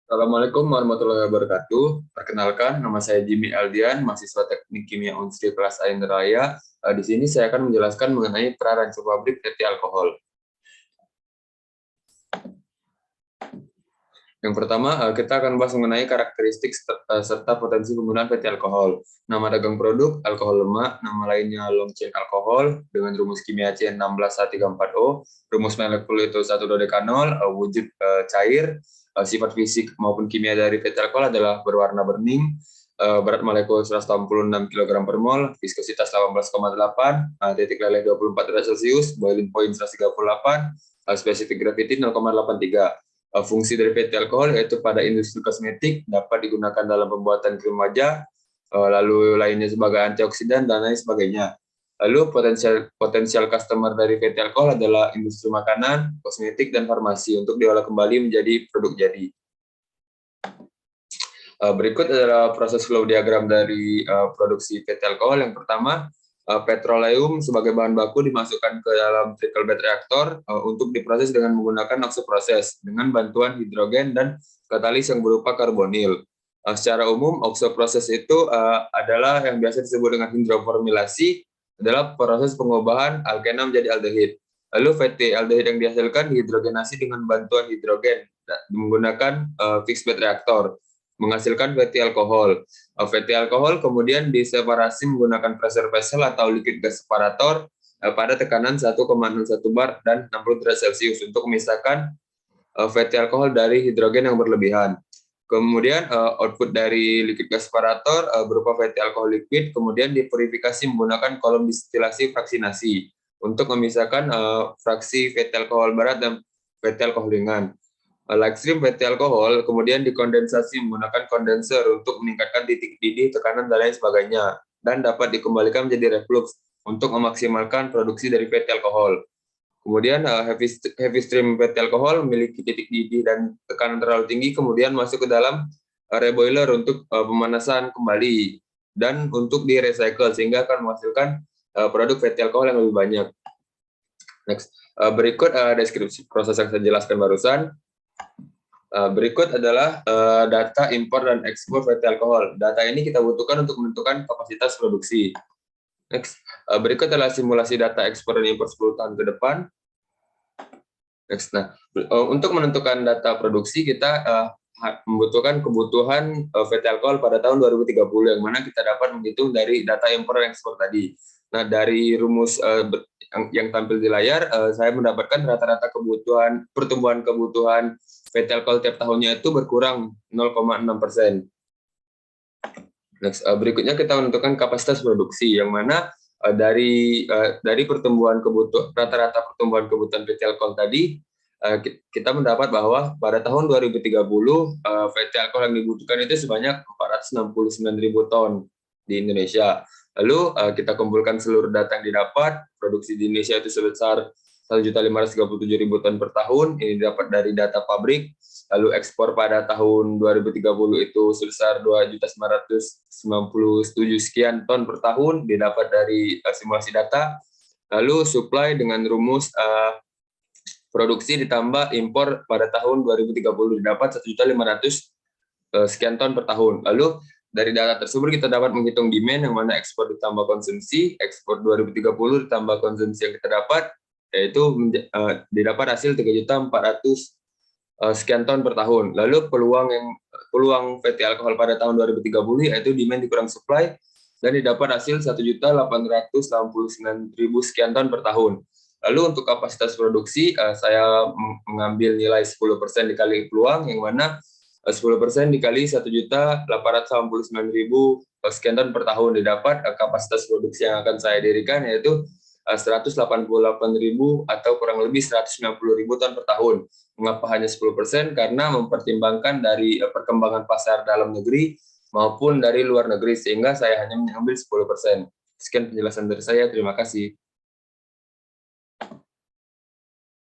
Assalamualaikum warahmatullahi wabarakatuh. Perkenalkan, nama saya Jimmy Aldian, mahasiswa Teknik Kimia Unsri kelas A Indraya. Di sini saya akan menjelaskan mengenai prarancu pabrik fatty alkohol. Yang pertama, kita akan bahas mengenai karakteristik serta potensi penggunaan fatty alkohol. Nama dagang produk, alkohol lemak, nama lainnya long chain alkohol, dengan rumus kimia C16H34O, rumus molekul itu 1-dodekanol, wujud cair, sifat fisik maupun kimia dari fatty alkohol adalah berwarna bening, berat molekul 186 kg per mol, viskositas 18,8, titik leleh 24 derajat Celcius, boiling point 138, spesifik gravity 0,83. Fungsi dari fatty alkohol yaitu pada industri kosmetik dapat digunakan dalam pembuatan krim wajah, lalu lainnya sebagai antioksidan dan lain sebagainya. Lalu potensial customer dari fatty alkohol adalah industri makanan, kosmetik, dan farmasi untuk diolah kembali menjadi produk jadi. Berikut adalah proses flow diagram dari produksi fatty alkohol. Yang pertama, petroleum sebagai bahan baku dimasukkan ke dalam trickle bed reaktor untuk diproses dengan menggunakan oksoproses dengan bantuan hidrogen dan katalis yang berupa karbonil. Secara umum, oksoproses itu adalah yang biasa disebut dengan hidroformilasi, adalah proses pengubahan alkena menjadi aldehid. Lalu fatty aldehid yang dihasilkan dihidrogenasi dengan bantuan hidrogen menggunakan fixed bed reaktor, menghasilkan fatty alkohol. Fatty alkohol kemudian diseparasi menggunakan pressure vessel atau liquid gas separator pada tekanan 1,01 bar dan 60 derajat Celcius untuk memisahkan fatty alkohol dari hidrogen yang berlebihan. Kemudian output dari liquid gas separator berupa fatty alkohol liquid kemudian dipurifikasi menggunakan kolom distilasi fraksinasi untuk memisahkan fraksi fatty alkohol berat dan fatty alkohol ringan. Like stream fatty alkohol kemudian dikondensasi menggunakan kondenser untuk meningkatkan titik didih, tekanan, dan lain sebagainya, dan dapat dikembalikan menjadi reflux untuk memaksimalkan produksi dari fatty alkohol. Kemudian heavy stream fatty alkohol memiliki titik didih dan tekanan terlalu tinggi, kemudian masuk ke dalam reboiler untuk pemanasan kembali dan untuk di recycle sehingga akan menghasilkan produk fatty alkohol yang lebih banyak. Next, berikut deskripsi proses yang saya jelaskan barusan. Berikut adalah data impor dan ekspor fatty alkohol. Data ini kita butuhkan untuk menentukan kapasitas produksi. Next, berikut adalah simulasi data ekspor dan impor 10 tahun ke depan. Next, nah, untuk menentukan data produksi kita membutuhkan kebutuhan fatty alkohol pada tahun 2030, yang mana kita dapat menghitung dari data impor dan ekspor tadi. Nah, dari rumus yang tampil di layar, saya mendapatkan rata-rata pertumbuhan kebutuhan fatty alkohol tiap tahunnya itu berkurang 0,6%. Next, berikutnya kita menentukan kapasitas produksi, yang mana dari rata-rata pertumbuhan kebutuhan fatty alkohol tadi, kita mendapat bahwa pada tahun 2030 fatty alkohol yang dibutuhkan itu sebanyak 469.000 ton di Indonesia. Lalu kita kumpulkan seluruh data yang didapat. Produksi di Indonesia itu sebesar 1.537.000 ton per tahun. Ini didapat dari data pabrik. Lalu ekspor pada tahun 2030 itu sebesar 2.997 sekian ton per tahun, didapat dari simulasi data. Lalu supply dengan rumus produksi ditambah impor pada tahun 2030 didapat 1.500 sekian ton per tahun. Lalu dari data tersebut kita dapat menghitung demand, yang mana ekspor ditambah konsumsi, ekspor 2030 ditambah konsumsi yang kita dapat, yaitu didapat hasil 3.400 sekian ton per tahun. Lalu peluang fatty alkohol pada tahun 2030 yaitu demand dikurang supply, dan didapat hasil 1.889.000 sekian ton per tahun. Lalu untuk kapasitas produksi, saya mengambil nilai 10% dikali peluang, yang mana 10% dikali 1.889.000 sekian ton per tahun, didapat kapasitas produksi yang akan saya dirikan yaitu 188.000 atau kurang lebih 190.000 ton per tahun. Mengapa hanya 10%? Karena mempertimbangkan dari perkembangan pasar dalam negeri maupun dari luar negeri, sehingga saya hanya mengambil 10%. Sekian penjelasan dari saya, terima kasih.